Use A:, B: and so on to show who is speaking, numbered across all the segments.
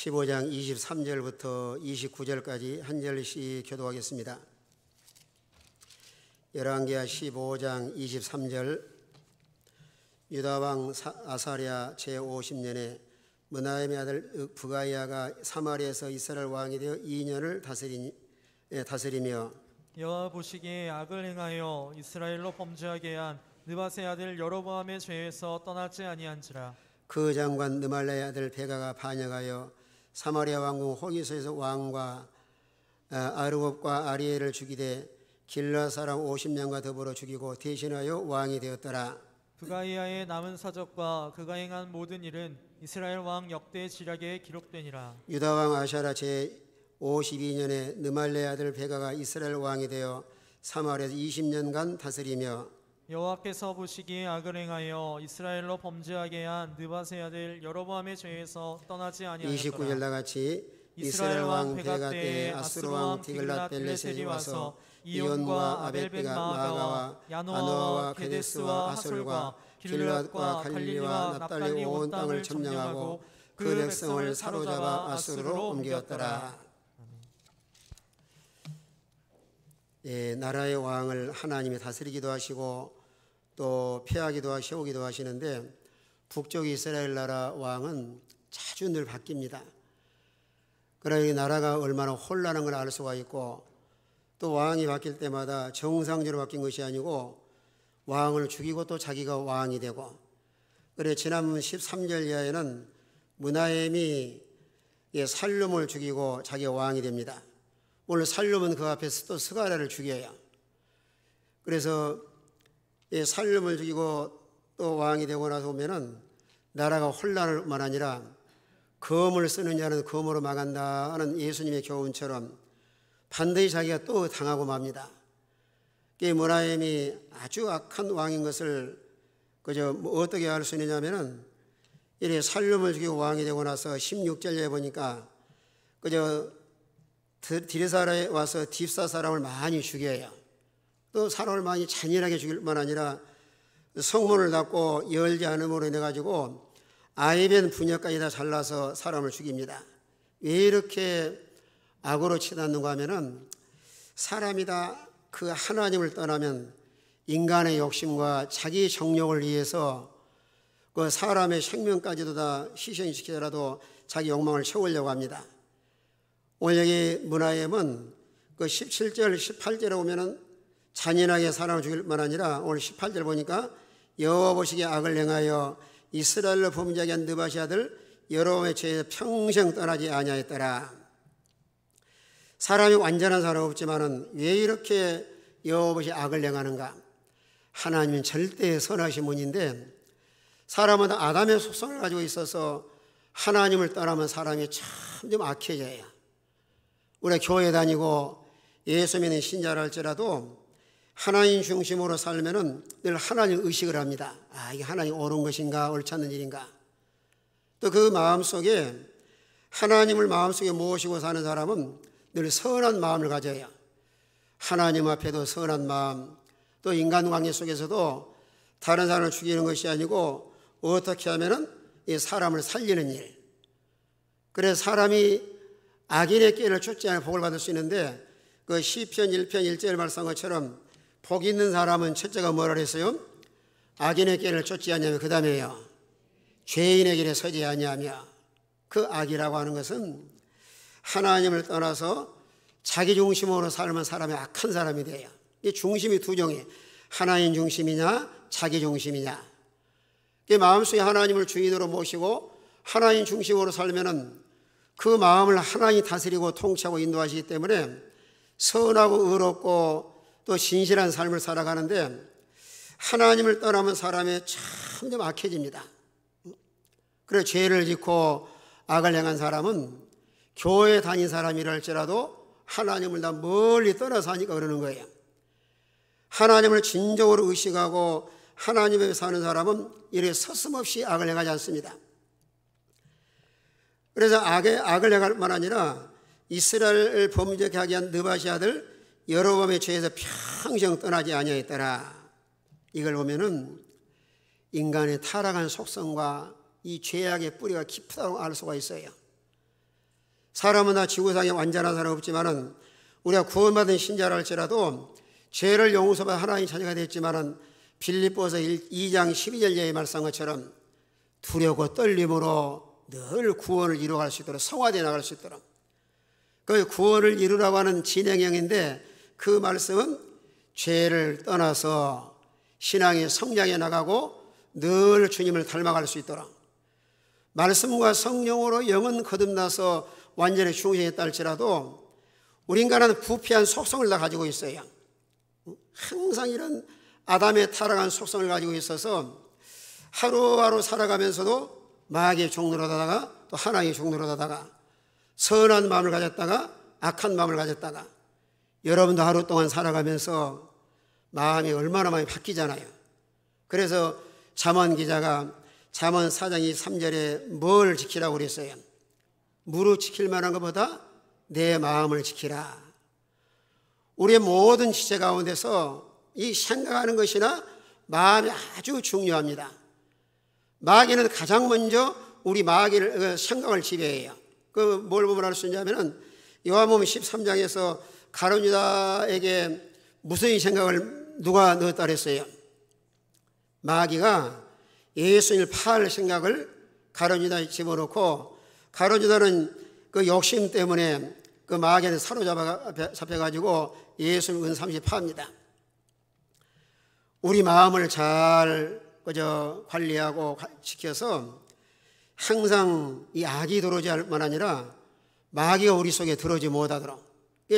A: 15장 23절부터 29절까지 한 절씩 교독하겠습니다. 열왕기하 15장 23절. 유다왕 아사랴 제50년에 므나헴의 아들 부가야가 사마리아에서 이스라엘 왕이 되어 2년을 다스리며
B: 여호와 보시기에 악을 행하여 이스라엘로 범죄하게 한 느밧의 아들 여로보암의 죄에서 떠나지 아니한지라.
A: 그 장관 느말레의 아들 베가가 반역하여 사마리아 왕궁 호기소에서 왕과 아르곱과 아리엘을 죽이되 길라 사람 50명과 더불어 죽이고 대신하여 왕이 되었더라.
B: 부가이아의 남은 사적과 그가 행한 모든 일은 이스라엘 왕 역대 지략에 기록되니라.
A: 유다 왕 아샤라 제52년에 느말레의 아들 베가가 이스라엘 왕이 되어 사마리아에서 20년간 다스리며
B: 여호와께서 보시기에 악을 행하여 이스라엘로 범죄하게 한 느밧의 아들 여로보암의 죄에서 떠나지 아니하였더라.
A: 29절 나같이 이스라엘 왕 베가 때에 아수르 왕 디글랏벨레셀이 와서 이온과 아벨벳 마아가와 야노아와 게데스와 하솔과 길르앗과 갈릴리와 납달리 온 땅을 점령하고 그 백성을 사로잡아 아수르로 옮겼더라. 나라의 왕을 하나님이 다스리기도 하시고 또 폐하기도 하시고 세우기도 하시는데 북쪽 이스라엘 나라 왕은 자주 늘 바뀝니다. 그러니 나라가 얼마나 혼란한 걸 알 수가 있고 또 왕이 바뀔 때마다 정상적으로 바뀐 것이 아니고 왕을 죽이고 또 자기가 왕이 되고 그래 지난 13절 이하에는 므나헴이 살룸을 죽이고 자기가 왕이 됩니다. 오늘 살룸은 그 앞에서 또 스가랴를 죽여요. 그래서 살룸을 죽이고 또 왕이 되고 나서 보면은 나라가 혼란할 뿐만 아니라 검을 쓰는 자는 검으로 망한다 하는 예수님의 교훈처럼 반드시 자기가 또 당하고 맙니다. 므나헴이 아주 악한 왕인 것을 그저 어떻게 알 수 있느냐면은 이래 살룸을 죽이고 왕이 되고 나서 16절에 보니까 그저 디르사라에 와서 딥사 사람을 많이 죽여요. 또 사람을 많이 잔인하게 죽일 뿐만 아니라 성문을 닫고 열지 않음으로 인해 가지고 아이벤 분야까지 다 잘라서 사람을 죽입니다. 왜 이렇게 악으로 치닫는가 하면은 사람이 다 그 하나님을 떠나면 인간의 욕심과 자기 정욕을 위해서 그 사람의 생명까지도 다 희생시키더라도 자기 욕망을 채우려고 합니다. 오늘 여기 므나헴은 그 17절 18절에 보면은 잔인하게 사람을 죽일 뿐만 아니라 오늘 18절 보니까 여호와 보시기에 악을 행하여 이스라엘로 범죄하게 한 느밧의 아들 여로보암의 죄에서 평생 떠나지 아니하였더라. 사람이 완전한 사람 없지만은 왜 이렇게 여호와 보시기에 악을 행하는가? 하나님은 절대 선하신 분인데 사람은 아담의 속성을 가지고 있어서 하나님을 떠나면 사람이 참 악해져요. 우리가 교회 다니고 예수 믿는 신자라 할지라도 하나님 중심으로 살면은 늘 하나님 의식을 합니다. 이게 하나님 옳은 것인가 옳지 않는 일인가. 또 그 마음속에 하나님을 마음속에 모시고 사는 사람은 늘 선한 마음을 가져요. 하나님 앞에도 선한 마음, 또 인간관계 속에서도 다른 사람을 죽이는 것이 아니고 어떻게 하면은 이 사람을 살리는 일. 그래서 사람이 악인의 길을 쫓지 않아 복을 받을 수 있는데 그 시편 1편 1절 말씀한 것처럼 복 있는 사람은 첫째가 뭐라 그랬어요? 악인의 길을 쫓지 아니하며 그 다음에요 죄인의 길에 서지 아니하며. 그 악이라고 하는 것은 하나님을 떠나서 자기 중심으로 살면 사람이 악한 사람이 돼요. 이 중심이 두 종이에요. 하나님 중심이냐 자기 중심이냐. 마음속에 하나님을 주인으로 모시고 하나님 중심으로 살면은 그 마음을 하나님이 다스리고 통치하고 인도하시기 때문에 선하고 의롭고 또 신실한 삶을 살아가는데 하나님을 떠나면 사람이 참 좀 악해집니다. 그래서 죄를 짓고 악을 행한 사람은 교회 다닌 사람이라 할지라도 하나님을 다 멀리 떠나서 하니까 그러는 거예요. 하나님을 진정으로 의식하고 하나님에 사는 사람은 이렇게 서슴없이 악을 행하지 않습니다. 그래서 악을 행할 뿐만 아니라 이스라엘 범죄하게 한 느밧의 아들 여로보암의 죄에서 평생 떠나지 아니하였더라. 이걸 보면은 인간의 타락한 속성과 이 죄악의 뿌리가 깊다고 알 수가 있어요. 사람은 다 지구상에 완전한 사람 없지만은 우리가 구원받은 신자라 할지라도 죄를 용서받아 하나님의 자녀가 됐지만은 빌립보서 2장 12절에 말씀한 것처럼 두려고 떨림으로 늘 구원을 이루어갈 수 있도록 성화되어 나갈 수 있도록 그 구원을 이루라고 하는 진행형인데 그 말씀은 죄를 떠나서 신앙의 성장해 나가고 늘 주님을 닮아갈 수 있도록 말씀과 성령으로 영은 거듭나서 완전히 충성했다 할지라도 우리 인간은 부패한 속성을 다 가지고 있어요. 항상 이런 아담의 타락한 속성을 가지고 있어서 하루하루 살아가면서도 마귀의 종로로 다다가 또 하나님의 종로로 다다가 선한 마음을 가졌다가 악한 마음을 가졌다가 여러분도 하루 동안 살아가면서 마음이 얼마나 많이 바뀌잖아요. 그래서 잠언 기자가 잠언 4장 23절에 뭘 지키라고 그랬어요? 무릇 지킬 만한 것보다 내 마음을 지키라. 우리의 모든 지체 가운데서 이 생각하는 것이나 마음이 아주 중요합니다. 마귀는 가장 먼저 우리 마귀를 생각을 지배해요. 그 뭘 보면 알 수 있냐면은 요한복음 13장에서 가룟 유다에게 무슨 생각을 누가 넣었다 그랬어요? 마귀가 예수님을 파할 생각을 가룟 유다에 집어넣고 가룟 유다는 그 욕심 때문에 그 마귀한테 사로잡혀가지고 예수님을 은삼시 파합니다. 우리 마음을 잘 관리하고 지켜서 항상 이 악이 들어오지 할 뿐 아니라 마귀가 우리 속에 들어오지 못하도록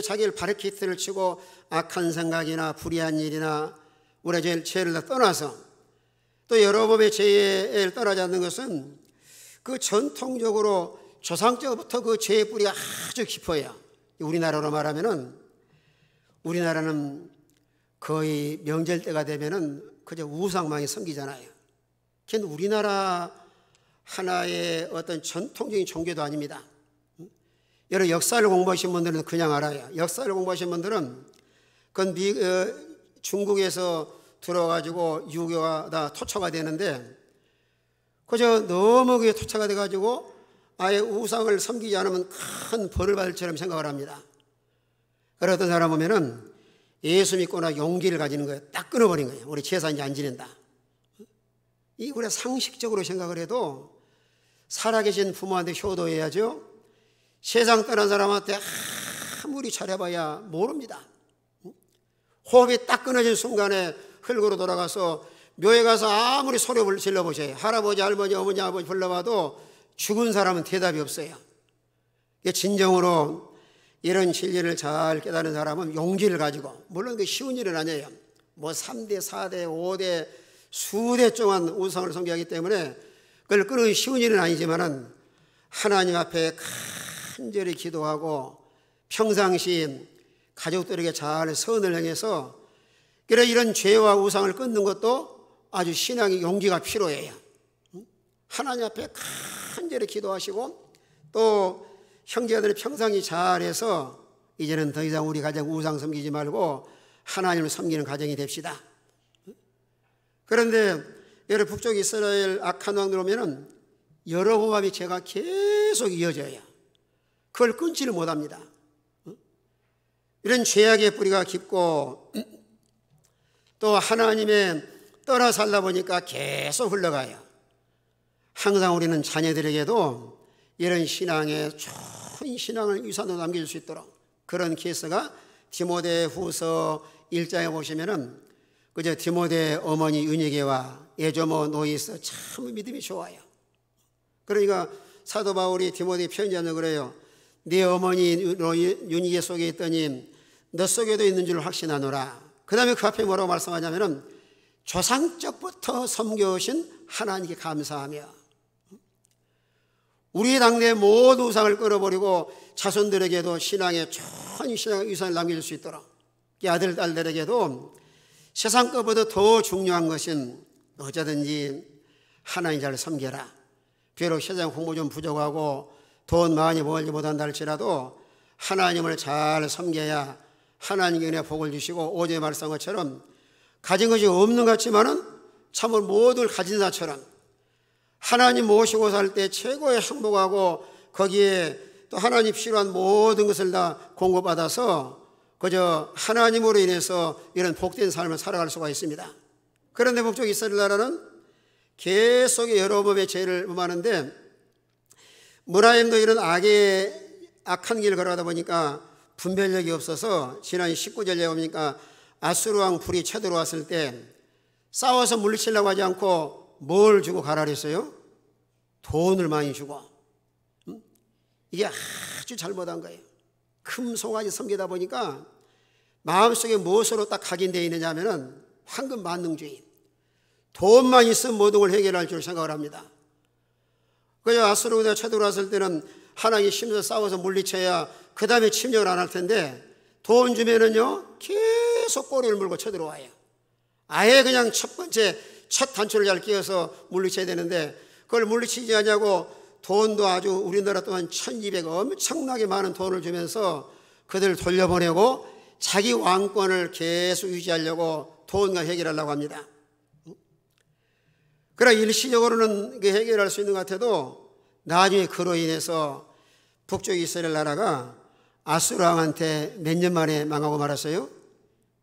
A: 자기를 바리케이트를 치고 악한 생각이나 불의한 일이나 우리의 죄를 다 떠나서 또 여러 번의 죄를 떠나지 않는 것은 그 전통적으로 조상적부터 그 죄의 뿌리가 아주 깊어요. 우리나라로 말하면은 우리나라는 거의 명절 때가 되면은 그저 우상망이 섬기잖아요. 그건 우리나라 하나의 어떤 전통적인 종교도 아닙니다. 여러 역사를 공부하신 분들은 그냥 알아요. 역사를 공부하신 분들은 그건 중국에서 들어가지고 유교가 다 토착화 되는데 그저 너무 그게 토착화 돼가지고 아예 우상을 섬기지 않으면 큰 벌을 받을 처럼 생각을 합니다. 그래서 어떤 사람 보면은 예수 믿거나 용기를 가지는 거예요. 딱 끊어버린 거예요. 우리 제사 이제 안 지낸다. 이 우리가 상식적으로 생각을 해도 살아계신 부모한테 효도해야죠. 세상 떠난 사람한테 아무리 잘해봐야 모릅니다. 호흡이 딱 끊어진 순간에 흙으로 돌아가서 묘에 가서 아무리 소리를 질러보세요. 할아버지, 할머니, 어머니, 아버지 불러봐도 죽은 사람은 대답이 없어요. 진정으로 이런 진리를 잘 깨달은 사람은 용기를 가지고, 물론 그 쉬운 일은 아니에요. 뭐 3대, 4대, 5대, 수대 동안 우상을 섬기기 때문에 그걸 끊기 쉬운 일은 아니지만은 하나님 앞에 간절히 기도하고 평상시 가족들에게 잘 선을 행해서 이런 죄와 우상을 끊는 것도 아주 신앙의 용기가 필요해요. 하나님 앞에 간절히 기도하시고 또 형제들이 평상시 잘해서 이제는 더 이상 우리 가정 우상 섬기지 말고 하나님을 섬기는 가정이 됩시다. 그런데 여러분 북쪽 이스라엘 악한 왕 들어오면은 여로보암의 죄가 계속 이어져요. 그걸 끊지를 못합니다. 이런 죄악의 뿌리가 깊고 또 하나님의 떠나 살다 보니까 계속 흘러가요. 항상 우리는 자녀들에게도 이런 신앙의 좋은 신앙을 유산으로 남길 수 있도록 그런 케이스가 디모데후서 1장에 보시면은 그저 디모데 어머니 유니게와 예조모 노이스 참 믿음이 좋아요. 그러니까 사도 바울이 디모데 편지하며 그래요. 네 어머니 유니게 속에 있더니 너 속에도 있는 줄 확신하노라. 그 다음에 그 앞에 뭐라고 말씀하냐면은 조상적부터 섬겨오신 하나님께 감사하며 우리 당내 모든 우상을 끌어버리고 자손들에게도 신앙의 좋은 신앙의 유산을 남길 수 있도록 아들, 딸들에게도 세상 것보다 더 중요한 것은 어쩌든지 하나님 잘 섬겨라. 비록 세상 공부 좀 부족하고 돈 많이 벌지 못한다 할지라도 하나님을 잘 섬겨야 하나님께 은혜 복을 주시고 오제에 말씀한 것처럼 가진 것이 없는 것 같지만은 참으로 모두를 가진 자처럼 하나님 모시고 살 때 최고의 행복하고 거기에 또 하나님 필요한 모든 것을 다 공급받아서 그저 하나님으로 인해서 이런 복된 삶을 살아갈 수가 있습니다. 그런데 북쪽 이스라엘 나라는 계속 여로보암의 죄를 범하는데 므라임도 이런 악한 길을 걸어가다 보니까 분별력이 없어서 지난 19절에 보니까 아수르 왕 불이 쳐들어왔을 때 싸워서 물리치려고 하지 않고 뭘 주고 가라 그랬어요? 돈을 많이 주고. 이게 아주 잘못한 거예요. 금송아지 섬기다 보니까 마음속에 무엇으로 딱 각인되어 있느냐 하면은 황금 만능주의. 돈만 있으면 모든 걸 해결할 줄 생각을 합니다. 그래서 아수르가 쳐들어왔을 때는 하나님이 심해서 싸워서 물리쳐야 그 다음에 침략을 안 할 텐데 돈 주면은요 계속 꼬리를 물고 쳐들어와요. 아예 그냥 첫 단추를 잘 끼워서 물리쳐야 되는데 그걸 물리치지 않냐고 돈도 아주 우리나라 또한 1200 엄청나게 많은 돈을 주면서 그들을 돌려보내고 자기 왕권을 계속 유지하려고 돈과 해결하려고 합니다. 그러나 일시적으로는 해결할 수 있는 것 같아도 나중에 그로 인해서 북쪽 이스라엘 나라가 아수르 왕한테 몇 년 만에 망하고 말았어요?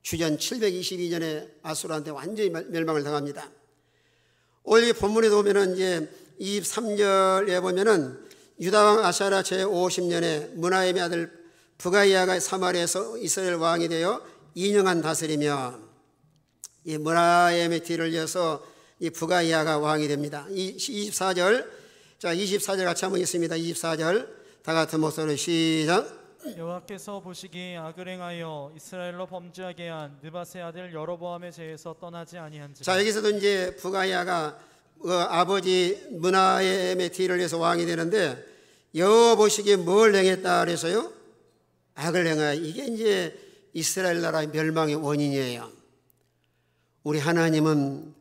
A: 주전 722년에 아수르한테 완전히 멸망을 당합니다. 오늘 본문에 보면은 이제 23절에 보면은 유다왕 아사랴 제50년에 므나임의 아들 부가이아가 사마리아에서 이스라엘 왕이 되어 2년간 다스리며 이 므나임의 뒤를 이어서 이 부가이아가 왕이 됩니다. 24절, 자 24절 같이 한번 읽습니다. 24절 다 같은 목소리로 시작.
B: 여호와께서 보시기에 악을 행하여 이스라엘로 범죄하게 한 느밧의 아들 여로보암의 죄에서 떠나지 아니한지라.
A: 자 여기서도 이제 부가이아가 아버지 므나임의 뒤를 위해서 왕이 되는데 여호와 보시기에 뭘 행했다 그래서요? 악을 행하여. 이게 이제 이스라엘 나라의 멸망의 원인이에요. 우리 하나님은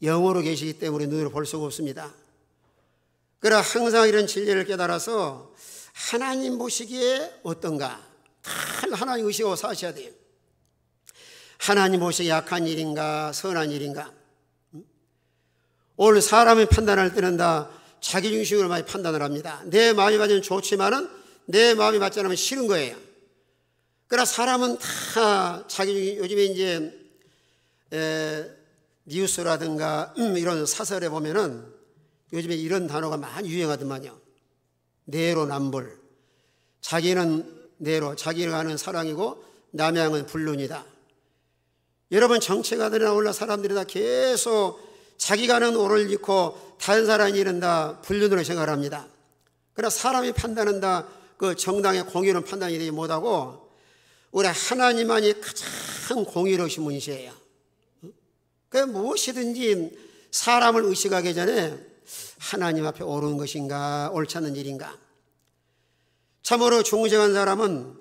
A: 영으로 계시기 때문에 눈으로 볼 수가 없습니다. 그러나 항상 이런 진리를 깨달아서 하나님 보시기에 어떤가? 다 하나님 의식하고 사셔야 돼요. 하나님 보시기에 악한 일인가 선한 일인가? 오늘 사람이 판단할 때는 다 자기 중심으로 많이 판단을 합니다. 내 마음이 맞으면 좋지만은 내 마음이 맞지 않으면 싫은 거예요. 그러나 사람은 다 자기 요즘에 이제 뉴스라든가 이런 사설에 보면은 요즘에 이런 단어가 많이 유행하더만요. 내로남불. 자기는 내로, 자기가 하는 사랑이고 남의 향은 불륜이다. 여러분 정치가들이나 올라 사람들이 다 계속 자기가 하는 오를 잃고 다른 사람이 일은 다 불륜으로 생각을 합니다. 그러나 사람이 판단은 다 그 정당의 공의로운 판단이 되지 못하고 우리 하나님만이 가장 공의로우신 분이시에요. 그러니까 무엇이든지 사람을 의식하기 전에 하나님 앞에 옳은 것인가 옳지 않은 일인가. 참으로 중생한 사람은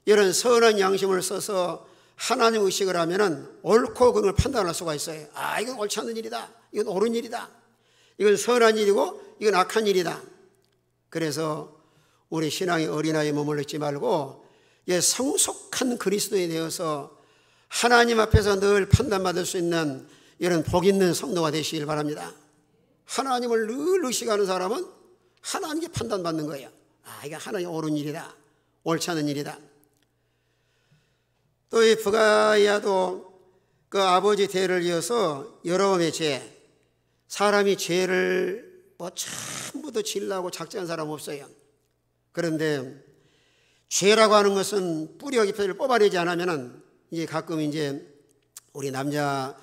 A: 이런 선한 양심을 써서 하나님 의식을 하면은 옳고 그름을 판단할 수가 있어요. 아 이건 옳지 않은 일이다. 이건 옳은 일이다. 이건 선한 일이고 이건 악한 일이다. 그래서 우리 신앙의 어린아이에 머물러 있지 말고 성숙한 그리스도인이 되어서 하나님 앞에서 늘 판단받을 수 있는 이런 복 있는 성도가 되시길 바랍니다. 하나님을 늘 의식하는 사람은 하나님께 판단받는 거예요. 아, 이게 하나님 옳은 일이다. 옳지 않은 일이다. 또 이 부가이아도 그 아버지 대를 이어서 여로보암의 죄, 사람이 죄를 전부 다 지으려고 작정한 사람 없어요. 그런데 죄라고 하는 것은 뿌리와 잎을 뽑아내지 않으면은 이제 가끔 이제 우리 남자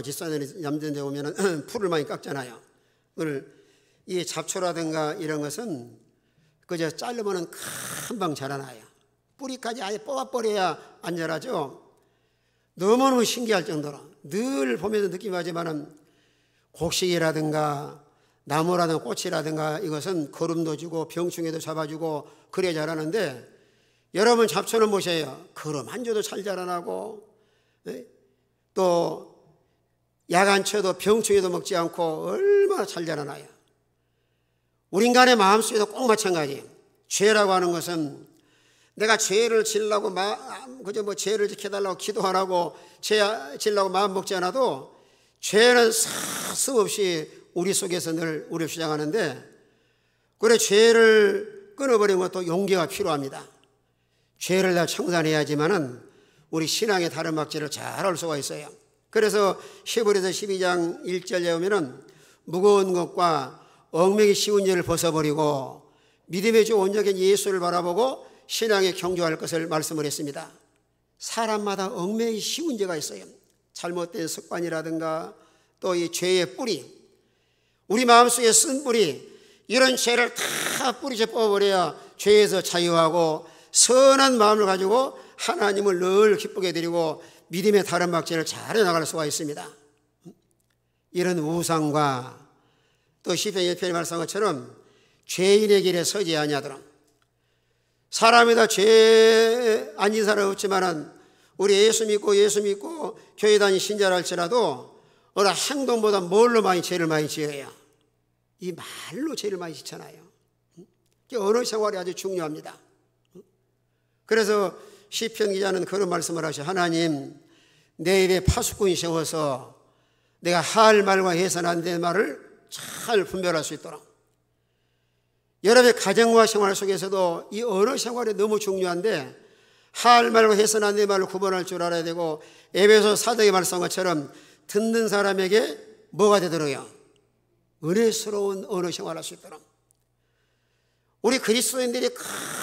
A: 집사들이 남자들 오면은 풀을 많이 깎잖아요. 그걸 이 잡초라든가 이런 것은 그저 자르면은 금방 자라나요. 뿌리까지 아예 뽑아버려야 안 자라죠. 너무너무 신기할 정도로 늘 보면서 느낌이 하지만은 곡식이라든가 나무라든가 꽃이라든가 이것은 거름도 주고 병충해도 잡아주고 그래야 자라는데 여러분 잡초는 보세요. 거름 안 줘도 잘 자라나고 또 약 안 쳐도 병충해도 먹지 않고 얼마나 잘 자라나요. 우리 인간의 마음속에도 꼭 마찬가지예요. 죄라고 하는 것은 내가 죄를 지으려고 그저 죄를 지켜달라고 기도 안 하고 죄 지으려고 마음 먹지 않아도 죄는 서슴없이 우리 속에서 늘 우리를 주장하는데 그래 죄를 끊어버리는 것도 용기가 필요합니다. 죄를 다 청산해야지만은 우리 신앙의 다른 박질을 잘 알 수가 있어요. 그래서 히브리서 12장 1절에 보면은 무거운 것과 얽매기 쉬운 죄를 벗어버리고 믿음의 주 온전한 예수를 바라보고 신앙에 경주할 것을 말씀을 했습니다. 사람마다 얽매기 쉬운 죄가 있어요. 잘못된 습관이라든가 또 이 죄의 뿌리, 우리 마음속에 쓴 뿌리, 이런 죄를 다 뿌리째 뽑아버려야 죄에서 자유하고 선한 마음을 가지고 하나님을 늘 기쁘게 드리고 믿음의 다른 박질을 잘 해나갈 수가 있습니다. 이런 우상과 또 시편 1편에 말씀한 것처럼 죄인의 길에 서지 아니하도록, 사람이 다 죄 아닌 사람 없지만은 우리 예수 믿고 교회 다니는 신자라 할지라도 어느 행동보다 뭘로 많이 죄를 많이 지어요? 이 말로 죄를 많이 짓잖아요. 언어 생활이 아주 중요합니다. 그래서 시편 기자는 그런 말씀을 하셔. 하나님, 내 입에 파수꾼이 세워서 내가 할 말과 해서는 안 되는 말을 잘 분별할 수 있도록. 여러분의 가정과 생활 속에서도 이 언어 생활이 너무 중요한데 할 말과 해서는 안 되는 말을 구분할 줄 알아야 되고, 에베소 4장의 말씀한 것처럼 듣는 사람에게 뭐가 되도록요? 은혜스러운 언어 생활할 수 있도록. 우리 그리스도인들이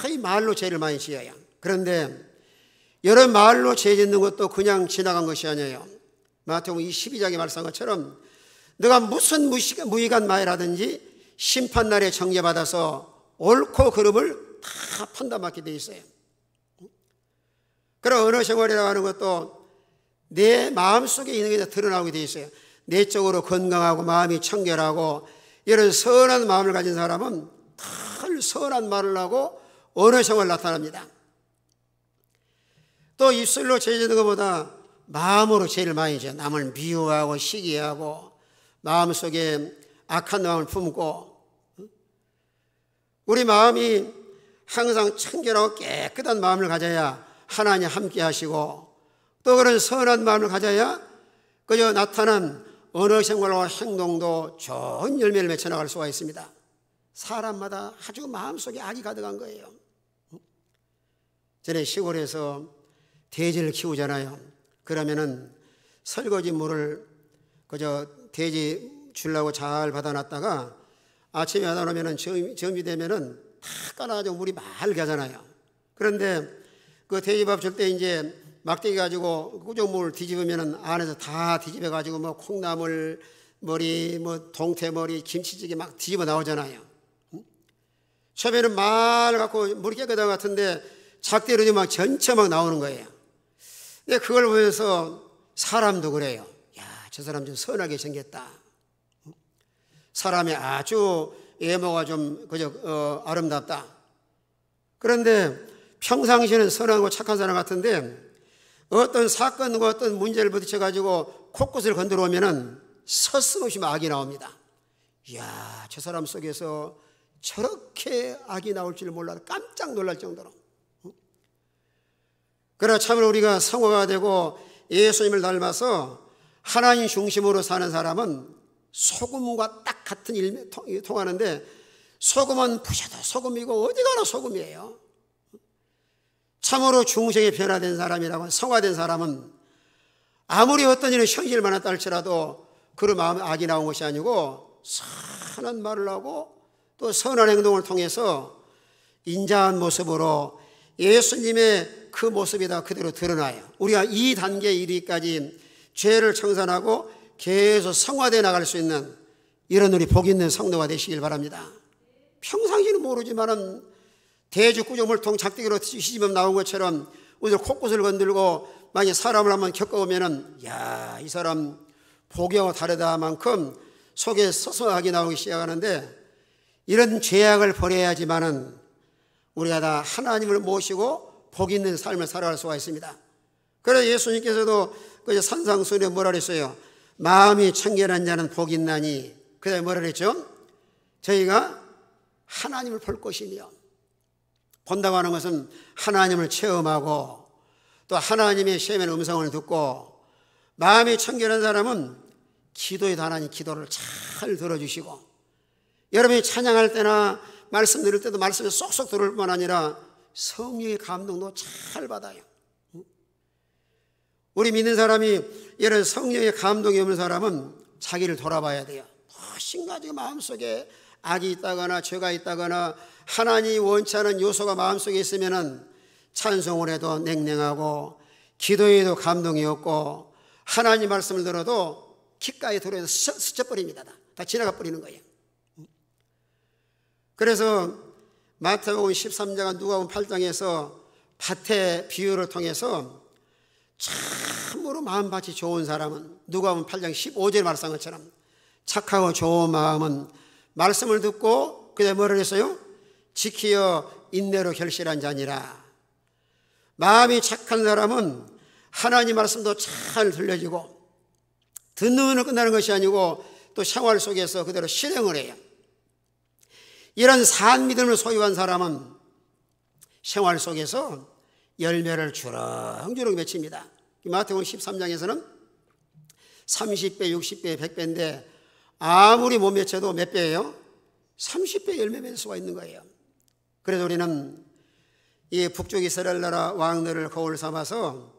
A: 거의 말로 죄를 많이 지어요. 그런데 여러 말로 죄 짓는 것도 그냥 지나간 것이 아니에요. 마태복음 22장에 말씀한 것처럼 너가 무슨 무익한 말이라든지 심판날에 정죄받아서 옳고 그름을 다 판단받게 돼 있어요. 그런 언어 생활이라고 하는 것도 내 마음속에 있는 게 드러나게 돼 있어요. 내적으로 건강하고 마음이 청결하고 이런 선한 마음을 가진 사람은 늘 선한 말을 하고 언어 생활 나타납니다. 또 입술로 죄 짓는 것보다 마음으로 죄를 많이 지어요. 남을 미워하고 시기하고 마음속에 악한 마음을 품고, 우리 마음이 항상 청결하고 깨끗한 마음을 가져야 하나님 함께 하시고, 또 그런 선한 마음을 가져야 그저 나타난 언어 생활과 행동도 좋은 열매를 맺혀나갈 수가 있습니다. 사람마다 아주 마음속에 악이 가득한 거예요. 전에 시골에서 돼지를 키우잖아요. 그러면은 설거지 물을 그저 돼지 주려고 잘 받아놨다가 아침에 하다 놓으면은 점이 되면은 다 깔아가지고 물이 맑게 하잖아요. 그런데 그 돼지밥 줄 때 이제 막대기 가지고 꾸정물을 뒤집으면은 안에서 다 뒤집어가지고 뭐 콩나물 머리, 뭐 동태머리, 김치찌개 막 뒤집어 나오잖아요. 처음에는 말 갖고 물이 깨끗한 것 같은데 작대로 막 전체 막 나오는 거예요. 근데 그걸 보면서 사람도 그래요. 야, 저 사람 좀 선하게 생겼다. 사람이 아주 외모가 좀 그저 아름답다. 그런데 평상시에는 선하고 착한 사람 같은데 어떤 사건과 어떤 문제를 부딪혀가지고 코끝을 건드려 오면은 서슴없이 악이 나옵니다. 이야, 저 사람 속에서 저렇게 악이 나올 줄 몰라 깜짝 놀랄 정도로. 그러나 참으로 우리가 성화가 되고 예수님을 닮아서 하나님 중심으로 사는 사람은 소금과 딱 같은 일이 통하는데, 소금은 부셔도 소금이고 어디 가나 소금이에요. 참으로 중생에 변화된 사람이라고, 성화된 사람은 아무리 어떤 일은 현실을 만났다 할지라도 그런 마음에 악이 나온 것이 아니고 선한 말을 하고 또 선한 행동을 통해서 인자한 모습으로 예수님의 그 모습이 다 그대로 드러나요. 우리가 이 단계에 이르기까지 죄를 청산하고 계속 성화되어 나갈 수 있는 이런 우리 복 있는 성도가 되시길 바랍니다. 평상시는 모르지만은 돼지 구조물통 작대기로 뒤집으면 나온 것처럼 우리들 코끝을 건들고 만약 사람을 한번 겪어보면은 야, 이 사람 복이하고 다르다만큼 속에 서서하게 나오기 시작하는데, 이런 죄악을 버려야지만은 우리가 다 하나님을 모시고 복 있는 삶을 살아갈 수가 있습니다. 그래서 예수님께서도 그 산상수훈에 뭐라 그랬어요? 마음이 청결한 자는 복이 있나니. 그 다음에 뭐라 그랬죠? 저희가 하나님을 볼 것이며, 본다고 하는 것은 하나님을 체험하고 또 하나님의 시험의 음성을 듣고, 마음이 청결한 사람은 기도에도 하나님 기도를 잘 들어주시고, 여러분이 찬양할 때나 말씀 들을 때도 말씀이 쏙쏙 들어올 뿐만 아니라 성령의 감동도 잘 받아요. 우리 믿는 사람이 이런 성령의 감동이 없는 사람은 자기를 돌아봐야 돼요. 무엇인 가지고 마음속에 악이 있다거나 죄가 있다거나 하나님이 원치 않은 요소가 마음속에 있으면 찬송을 해도 냉랭하고 기도해도 감동이 없고 하나님 말씀을 들어도 귓가에 들어서 스쳐버립니다. 다 지나가 버리는 거예요. 그래서 마태복음 13장과 누가복음 8장에서 밭의 비유를 통해서 참으로 마음밭이 좋은 사람은 누가복음 8장 15절에 말씀한 것처럼 착하고 좋은 마음은 말씀을 듣고 그다음에 뭐를 했어요? 지키어 인내로 결실한 자니라. 마음이 착한 사람은 하나님 말씀도 잘 들려지고 듣는 눈으로 끝나는 것이 아니고 또 생활 속에서 그대로 실행을 해요. 이런 산 믿음을 소유한 사람은 생활 속에서 열매를 주렁주렁 맺힙니다. 마태복음 13장에서는 30배, 60배, 100배인데 아무리 못 맺혀도 몇 배예요? 30배 열매 맺을 수가 있는 거예요. 그래서 우리는 이 북쪽 이스라엘 나라 왕들을 거울 삼아서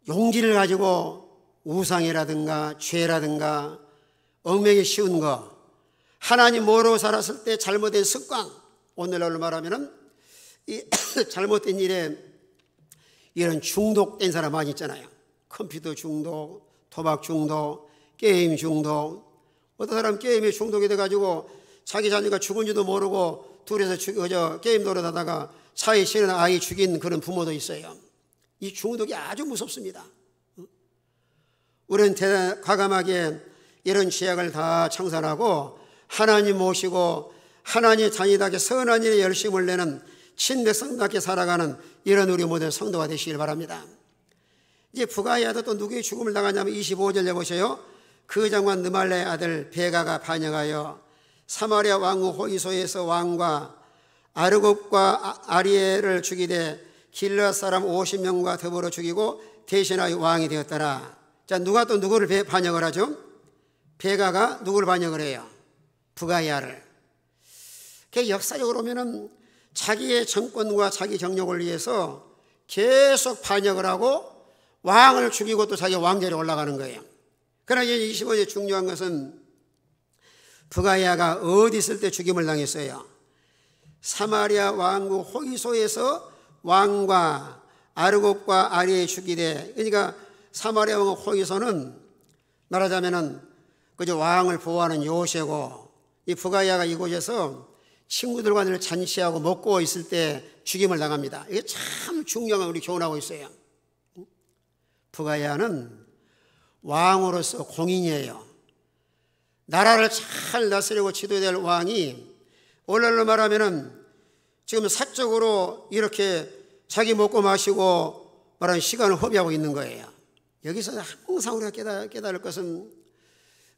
A: 용기를 가지고 우상이라든가 죄라든가 얽매기 쉬운 거, 하나님 모르고 살았을 때 잘못된 습관, 오늘날로 말하면 이 잘못된 일에 이런 중독된 사람 많이 있잖아요. 컴퓨터 중독, 도박 중독, 게임 중독. 어떤 사람 게임에 중독이 돼가지고 자기 자녀가 죽은지도 모르고 둘이서 게임 노릇하다가 사이 싫은 아이 죽인 그런 부모도 있어요. 이 중독이 아주 무섭습니다. 우리는 과감하게 이런 죄악을 다 청산하고 하나님 모시고 하나님 자녀답게 선한 일에 열심을 내는 친백성답게 살아가는 이런 우리 모든 성도가 되시길 바랍니다. 이제 부가야도 또 누구의 죽음을 당하냐면 25절에 보세요. 그 장관 느말레의 아들 베가가 반역하여 사마리아 왕후 호이소에서 왕과 아르곱과 아리엘을 죽이되 길르앗 사람 50명과 더불어 죽이고 대신하여 왕이 되었더라. 자, 누가 또 누구를 반역을 하죠? 베가가 누구를 반역을 해요? 부가야를. 역사적으로 보면은 자기의 정권과 자기 정력을 위해서 계속 반역을 하고 왕을 죽이고 또 자기 왕자리에 올라가는 거예요. 그러나 이제 25절 중요한 것은 부가야가 어디 있을 때 죽임을 당했어요? 사마리아 왕국 호이소에서 왕과 아르곱과 아리에 죽이되, 그러니까 사마리아 왕국 호이소는 말하자면은 그저 왕을 보호하는 요새고, 이 부가야가 이곳에서 친구들과 늘 잔치하고 먹고 있을 때 죽임을 당합니다. 이게 참 중요한 걸 우리 교훈하고 있어요. 부가야는 왕으로서 공인이에요. 나라를 잘 다스리고 지도될 왕이 오늘날로 말하면은 지금 사적으로 이렇게 자기 먹고 마시고 말하는 시간을 허비하고 있는 거예요. 여기서 항상 우리가 깨달을 것은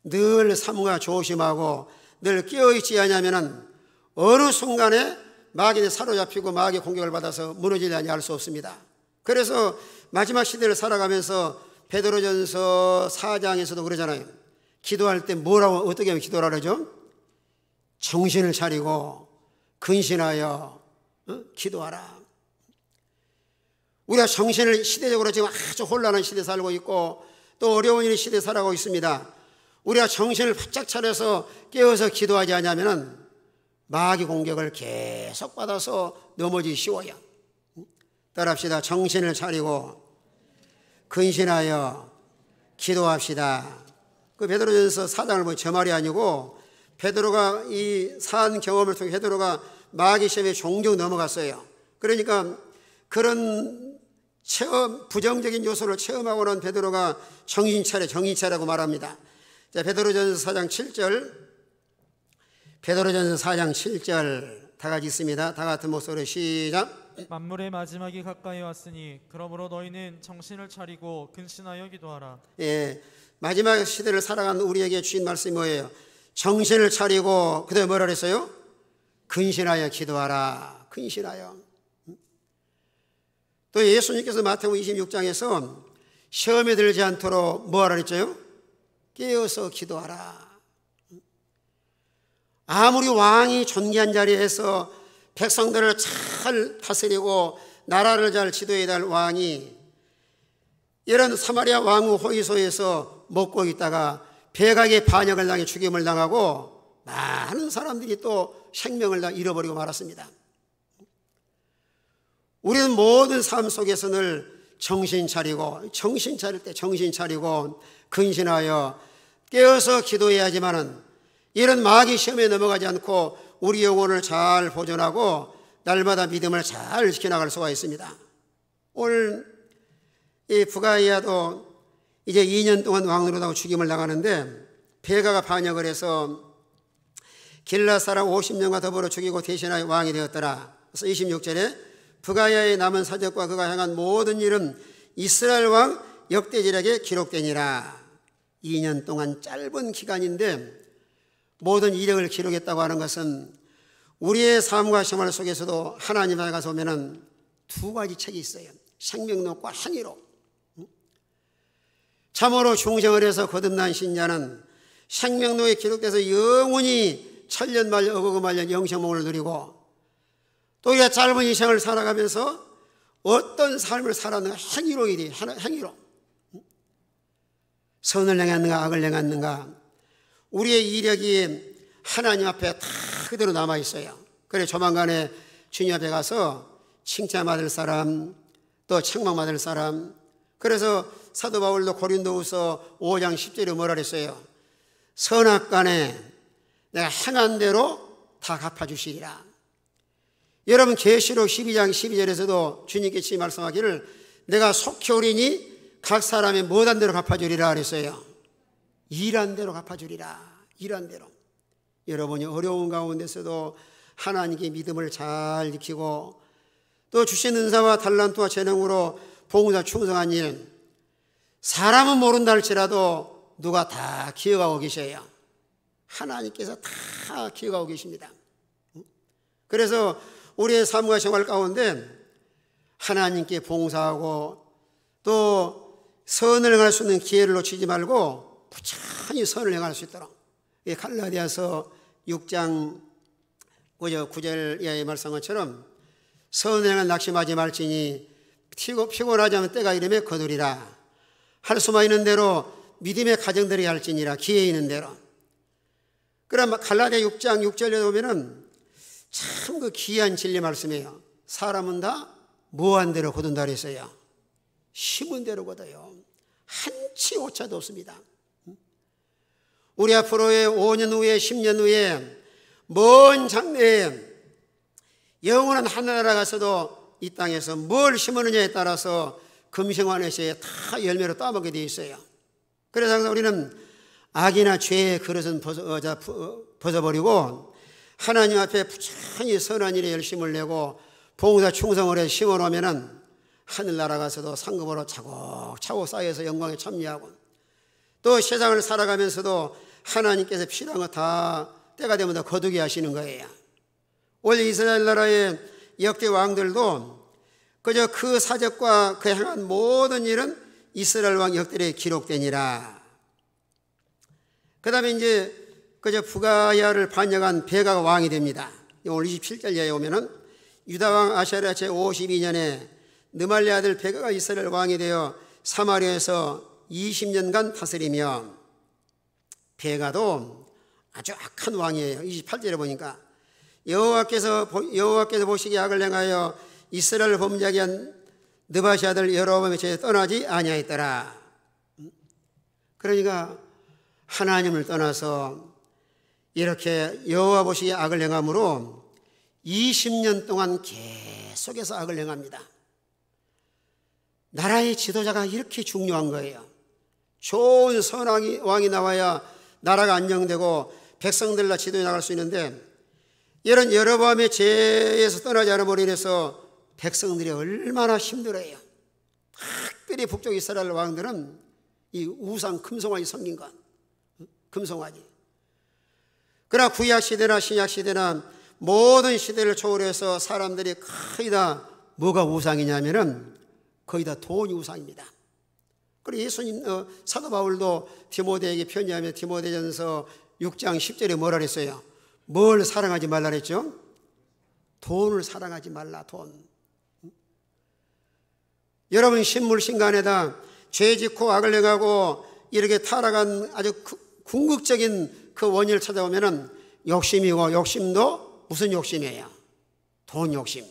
A: 늘 삼가 조심하고 늘 깨어있지 않으면은 어느 순간에 마귀에 사로잡히고 마귀의 공격을 받아서 무너지지 알 수 없습니다. 그래서 마지막 시대를 살아가면서 베드로전서 4장에서도 그러잖아요. 기도할 때 뭐라고 어떻게 하면 기도를 하죠? 정신을 차리고 근신하여 기도하라. 우리가 정신을 시대적으로 지금 아주 혼란한 시대에 살고 있고 또 어려운 일 시대에 살아가고 있습니다. 우리가 정신을 바짝 차려서 깨어서 기도하지 않으면 마귀 공격을 계속 받아서 넘어지기 쉬워요. 따라합시다. 정신을 차리고 근신하여 기도합시다. 그 베드로전서 4장을 보면 저 말이 아니고 베드로가 이 산 경험을 통해 베드로가 마귀 시험에 종종 넘어갔어요. 그러니까 그런 부정적인 요소를 체험하고 난 베드로가 정신 차리라고 말합니다. 자, 베드로전서 4장 7절, 베드로전서 4장 7절 다 같이 있습니다. 다 같은 목소리로 시작.
B: 만물의 마지막이 가까이 왔으니 그러므로 너희는 정신을 차리고 근신하여 기도하라.
A: 예, 마지막 시대를 살아가는 우리에게 주신 말씀이 뭐예요? 정신을 차리고 그다음에 뭐라 그랬어요? 근신하여 기도하라. 근신하여. 또 예수님께서 마태복음 26장에서 시험에 들지 않도록 뭐하라 그랬죠? 깨어서 기도하라. 아무리 왕이 존귀한 자리에서 백성들을 잘 다스리고 나라를 잘 지도해야 할 왕이 이런 사마리아 왕후 호위소에서 먹고 있다가 백악의 반역을 당해 죽임을 당하고 많은 사람들이 또 생명을 다 잃어버리고 말았습니다. 우리는 모든 삶 속에서 늘 정신 차리고 정신 차릴 때 정신 차리고 근신하여 깨어서 기도해야지만은 이런 마귀 시험에 넘어가지 않고 우리 영혼을 잘 보존하고 날마다 믿음을 잘 지켜나갈 수가 있습니다. 오늘 이 부가이아도 이제 2년 동안 왕노릇하고 죽임을 당하는데 베가가 반역을 해서 길라 사람 50명과 더불어 죽이고 대신하여 왕이 되었더라. 그래서 26절에 부가야의 남은 사적과 그가 행한 모든 일은 이스라엘 왕 역대지략에 기록되니라. 2년 동안 짧은 기간인데 모든 이력을 기록했다고 하는 것은 우리의 삶과 생활 속에서도 하나님 앞에 가서 보면은 두 가지 책이 있어요. 생명록과 행위록. 참으로 중생을 해서 거듭난 신자는 생명록에 기록돼서 영원히 천년만년 어거그말년 영생목을 누리고 또 우리가 짧은 인생을 살아가면서 어떤 삶을 살았는가 행위록이 돼요. 행위록. 선을 행했는가 악을 행했는가 우리의 이력이 하나님 앞에 다 그대로 남아있어요. 그래 조만간에 주님 앞에 가서 칭찬받을 사람 또 책망받을 사람. 그래서 사도 바울도 고린도후서 5장 10절에 뭐라 그랬어요? 선악간에 내가 행한 대로 다 갚아주시리라. 여러분 계시록 12장 12절에서도 주님께서 말씀하기를 내가 속히 오리니 각 사람이 못한 대로 갚아주리라 그랬어요. 일한 대로 갚아주리라. 일한 대로. 여러분이 어려운 가운데서도 하나님께 믿음을 잘 지키고 또 주신 은사와 달란트와 재능으로 봉사 충성한 일 사람은 모른다 할지라도 누가 다 기억하고 계셔요. 하나님께서 다 기억하고 계십니다. 그래서 우리의 삶과 생활 가운데 하나님께 봉사하고 또 선을 행할 수 있는 기회를 놓치지 말고 부지런히 선을 행할 수 있도록 갈라디아서 6장 9절의 말씀한 것처럼 선을 행한 낙심하지 말지니 피곤하지 않으면 때가 이름에 거두리라. 할 수만 있는 대로 믿음의 가정들이 할지니라. 기회 있는 대로. 그럼 갈라디아 6장 6절에 보면은 참 그 귀한 진리 말씀이에요. 사람은 다 뭐한 대로 거둔다 그랬어요. 심은 대로 거둬요. 한치 오차도 없습니다. 우리 앞으로의 5년 후에 10년 후에 먼 장래에 영원한 하늘나라 가서도 이 땅에서 뭘 심었느냐에 따라서 금생환에서의 다 열매로 따먹게 되어 있어요. 그래서 항상 우리는 악이나 죄의 그릇은 벗어버리고 하나님 앞에 부지런히 선한 일에 열심을 내고 봉사 충성을 해 심어놓으면 하늘나라 가서도 상급으로 차곡차곡 쌓여서 영광에 참여하고 또 세상을 살아가면서도 하나님께서 필요한 거 다 때가 되면 다 거두게 하시는 거예요. 원래 이스라엘 나라의 역대 왕들도 그저 그 사적과 그 행한 모든 일은 이스라엘 왕 역대에 기록되니라. 그 다음에 이제 그저 부가야를 반역한 베가가 왕이 됩니다. 오늘 27절에 오면은 유다왕 아샤랴 제52년에 느말리 아들 베가가 이스라엘 왕이 되어 사마리아에서 20년간 다스리며 베가도 아주 악한 왕이에요. 28절에 보니까 여호와께서 보시기에 악을 행하여 이스라엘을 범죄하게 한 느바시 아들 여로보암의 죄에 떠나지 아니하였더라. 그러니까 하나님을 떠나서 이렇게 여호와 보시기에 악을 행함으로 20년 동안 계속해서 악을 행합니다. 나라의 지도자가 이렇게 중요한 거예요. 좋은 선왕이 왕이 나와야 나라가 안정되고 백성들과 지도해 나갈 수 있는데 이런 여로보암의 죄에서 떠나지 않음으로 인해서 백성들이 얼마나 힘들어해요. 특별히 북쪽 이스라엘 왕들은 이 우상 금송아지 섬긴 것, 금송아지. 그러나 구약시대나 신약시대나 모든 시대를 초월해서 사람들이 거의 다 뭐가 우상이냐면은 거의 다 돈이 우상입니다. 그리고 예수님 사도 바울도 디모데에게 편지하며 디모데전서 6장 10절에 뭐라 그랬어요? 뭘 사랑하지 말라 그랬죠? 돈을 사랑하지 말라, 돈. 여러분 신물신간에다 죄 짓고 악을 행하고 이렇게 타락한 아주 궁극적인 그 원인을 찾아보면은 욕심이고, 욕심도 무슨 욕심이에요? 돈 욕심.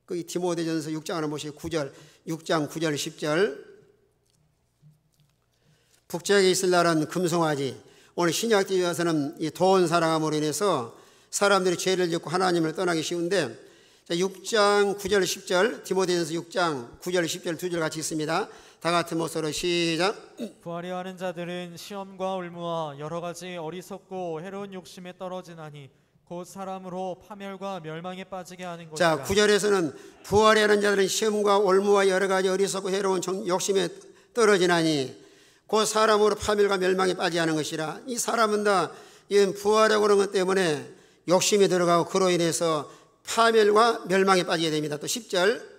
A: 거기 디모데전서 6장 하나 보시고 9절, 6장 9절 10절. 북쪽에 있을 날은 금송아지. 오늘 신약기에 와서는 이 돈 사랑함으로 인해서 사람들이 죄를 짓고 하나님을 떠나기 쉬운데, 자, 6장 9절 10절, 디모데전서 6장 9절 10절 두 절 같이 있습니다. 다 같은 목소리로 시작.
B: 구하려 하는 자들은 시험과 올무와 여러 가지 어리석고 해로운 욕심에 떨어지나니 곧 사람으로 파멸과 멸망에 빠지게 하는 것이라.
A: 자, 9절에서는 부하려 하는 자들은 시험과 올무와 여러 가지 어리석고 해로운 욕심에 떨어지나니 곧 사람으로 파멸과 멸망에 빠지게 하는 것이라. 이 사람은 다 부하려고 하는 것 때문에 욕심이 들어가고 그로 인해서 파멸과 멸망에 빠지게 됩니다. 또 10절.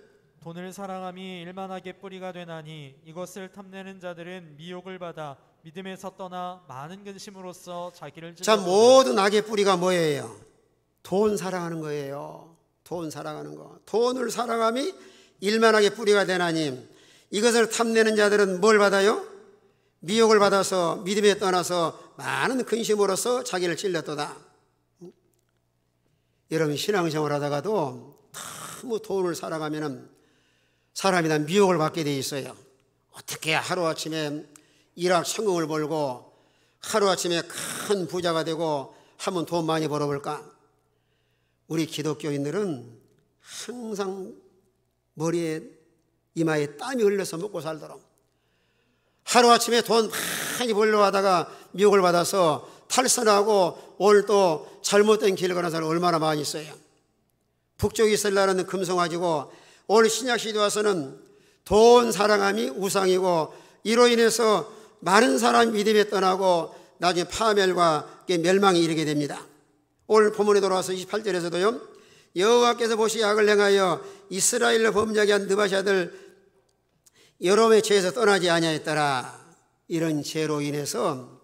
B: 돈을 사랑함이 일만하게 뿌리가 되나니 이것을 탐내는 자들은 미혹을 받아 믿음에서 떠나 많은 근심으로써 자기를
A: 자,
B: 찔러서.
A: 모든 악의 뿌리가 뭐예요? 돈 사랑하는 거예요. 돈 사랑하는 거. 돈을 사랑함이 일만하게 뿌리가 되나니 이것을 탐내는 자들은 뭘 받아요? 미혹을 받아서 믿음에 떠나서 많은 근심으로써 자기를 찔렀도다. 여러분 신앙생활 하다가도 너무 돈을 사랑하면 사람이 다 미혹을 받게 돼 있어요. 어떻게 하루아침에 일확천금을 벌고 하루아침에 큰 부자가 되고 하면 돈 많이 벌어볼까? 우리 기독교인들은 항상 머리에 이마에 땀이 흘려서 먹고 살도록 하루아침에 돈 많이 벌려고 하다가 미혹을 받아서 탈선하고 오늘 또 잘못된 길을 가는 사람 얼마나 많이 있어요. 북쪽에 있을 날은 금송아지고 오늘 신약시대 와서는 돈 사랑함이 우상이고 이로 인해서 많은 사람이 믿음에 떠나고 나중에 파멸과 멸망에 이르게 됩니다. 오늘 본문에 돌아와서 28절에서도요. 여호와께서 보시 악을 행하여 이스라엘로 범죄하게 한 느바시 아들 여롬의 죄에서 떠나지 아니하였더라. 이런 죄로 인해서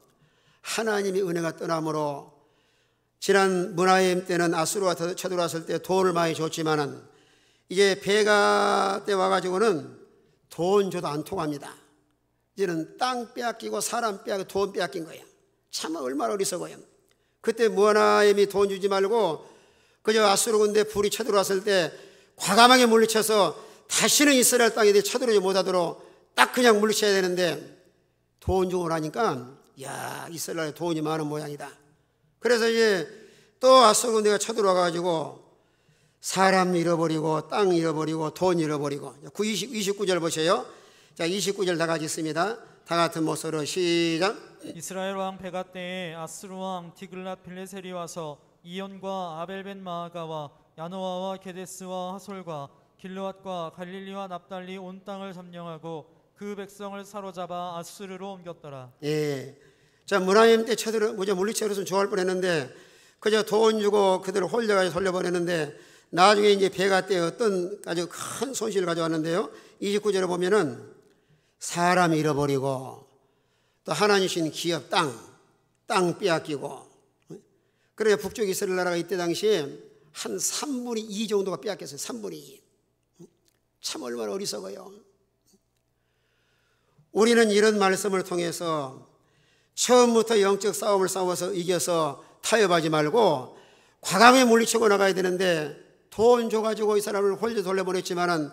A: 하나님의 은혜가 떠남으로 지난 문하임 때는 아수르가 쳐들어왔을 때 돈을 많이 줬지만은 이제 배가 때 와가지고는 돈 줘도 안 통합니다. 이제는 땅 빼앗기고 사람 빼앗기고 돈 빼앗긴 거예요. 참 얼마나 어리석어요. 그때 문하임이 돈 주지 말고 그저 아수르 군대 불이 쳐들어왔을 때 과감하게 물리쳐서 다시는 이스라엘 땅에 쳐들어오지 못하도록 딱 그냥 물리쳐야 되는데 돈 주고 나니까 야 이스라엘에 돈이 많은 모양이다. 그래서 이제 또 아수르 군대가 쳐들어와가지고 사람 잃어버리고 땅 잃어버리고 돈 잃어버리고 29절 보세요. 자 29절 다 같이 있습니다. 다 같은 목소리로 시작.
B: 이스라엘 왕 베가 때에 아스루 왕 디글랏 빌레셀이 와서 이온과 아벨벤 마아가와 야노아와 게데스와 하솔과 길르앗과 갈릴리와 납달리 온 땅을 점령하고 그 백성을 사로잡아 아수르로 옮겼더라.
A: 예. 자 문하임 때 물리쳐서 좋아할 뻔했는데 그저 돈 주고 그들을 홀려가지고 돌려보냈는데 나중에 이제 베가 때 어떤 아주 큰 손실을 가져왔는데요. 29절에 보면은 사람 잃어버리고 또 하나님 주신 기업 땅 빼앗기고 그래야 북쪽 이스라엘 나라가 이때 당시에 한 3분의 2 정도가 빼앗겼어요. 3분의 2. 참 얼마나 어리석어요. 우리는 이런 말씀을 통해서 처음부터 영적 싸움을 싸워서 이겨서 타협하지 말고 과감히 물리치고 나가야 되는데 돈 줘가지고 이 사람을 홀려 돌려보냈지만은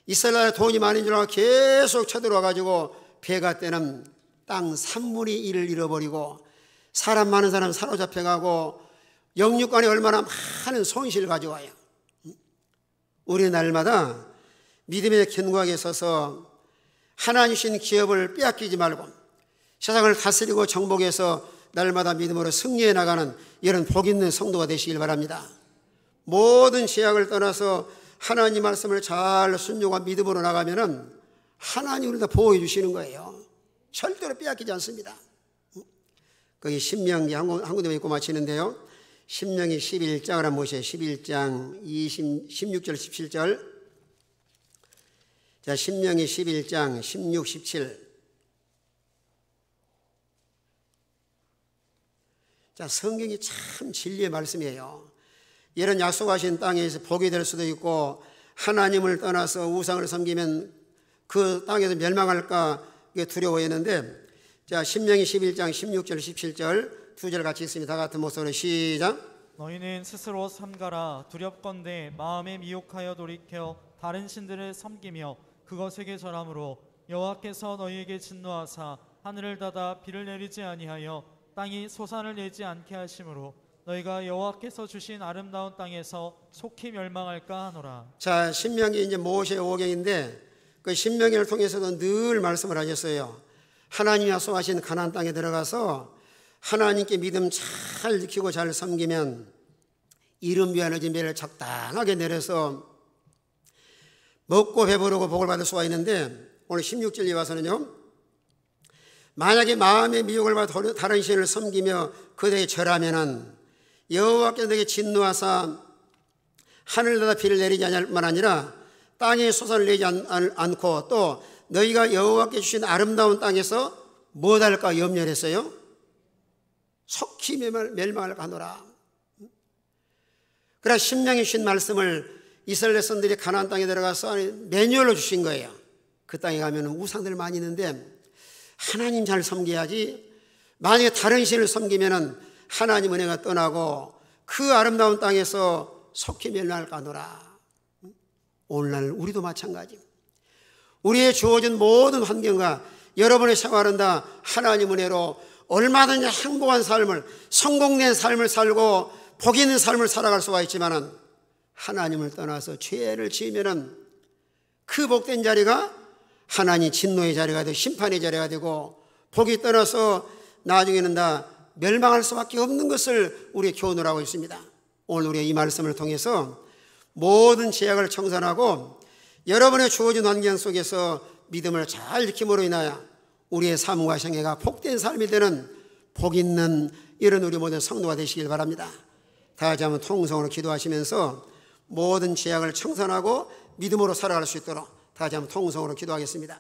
A: 이스라엘에 돈이 많은 줄 알고 계속 쳐들어와가지고 베가 때는 땅 3분의 1을 잃어버리고 사람 많은 사람 사로잡혀가고 영육간에 얼마나 많은 손실을 가져와요. 우리 날마다 믿음의 견고하게 서서 하나님 주신 기업을 빼앗기지 말고 세상을 다스리고 정복해서 날마다 믿음으로 승리해 나가는 이런 복 있는 성도가 되시길 바랍니다. 모든 제약을 떠나서 하나님 말씀을 잘 순종하고 믿음으로 나가면은 하나님이 우리를 다 보호해 주시는 거예요. 절대로 빼앗기지 않습니다. 거기 신명기 한 군데 읽고 마치는데요. 신명기 11장을 한번 보세요. 11장 16절 17절. 자, 신명기 11장 16, 17. 자, 성경이 참 진리의 말씀이에요. 이런 약속하신 땅에서 복이 될 수도 있고, 하나님을 떠나서 우상을 섬기면 그 땅에서 멸망할까 두려워했는데, 자, 신명기 11장 16절 17절 두 절 같이 있습니다. 다 같은 목소리로 시작.
B: 너희는 스스로 삼가라. 두렵건대 마음에 미혹하여 돌이켜 다른 신들을 섬기며 그것에게 절함으로 여호와께서 너희에게 진노하사 하늘을 닫아 비를 내리지 아니하여 땅이 소산을 내지 않게 하심으로 너희가 여호와께서 주신 아름다운 땅에서 속히 멸망할까 하노라.
A: 자, 신명기 이제 모세의 오경인데, 그 신명기를 통해서도 늘 말씀을 하셨어요. 하나님이 약속하신 가나안 땅에 들어가서 하나님께 믿음 잘 지키고 잘 섬기면 이름 위한 어진배를 적당하게 내려서 먹고 배부르고 복을 받을 수가 있는데, 오늘 16절에 와서는요, 만약에 마음의 미혹을 받아 다른 신을 섬기며 그들에게 절하면은 여호와께서 너에게 진노하사 하늘 닫아 비를 내리지 않을 뿐만 아니라 땅에 소산을 내지 않고 또 너희가 여호와께 주신 아름다운 땅에서 무엇할까 염려했어요? 속히 멸망할까 하노라. 그래서 신명기 주신 말씀을 이스라엘 백성들이 가나안 땅에 들어가서 매뉴얼로 주신 거예요. 그 땅에 가면 우상들 많이 있는데 하나님 잘 섬겨야지, 만약에 다른 신을 섬기면 하나님 은혜가 떠나고 그 아름다운 땅에서 속히 멸망할까 하노라. 오늘날 우리도 마찬가지. 우리의 주어진 모든 환경과 여러분의 생활은 다 하나님 은혜로 얼마든지 행복한 삶을, 성공된 삶을 살고 복 있는 삶을 살아갈 수가 있지만 하나님을 떠나서 죄를 지으면 그 복된 자리가 하나님 진노의 자리가 되고 심판의 자리가 되고 복이 떠나서 나중에는 다 멸망할 수밖에 없는 것을 우리의 교훈을 하고 있습니다. 오늘 우리의 이 말씀을 통해서 모든 죄악을 청산하고 여러분의 주어진 환경 속에서 믿음을 잘 지킴으로 인하여 우리의 삶과 생애가 복된 삶이 되는 복 있는 이런 우리 모든 성도가 되시길 바랍니다. 다 같이 한번 통성으로 기도하시면서 모든 죄악을 청산하고 믿음으로 살아갈 수 있도록 다 같이 한번 통성으로 기도하겠습니다.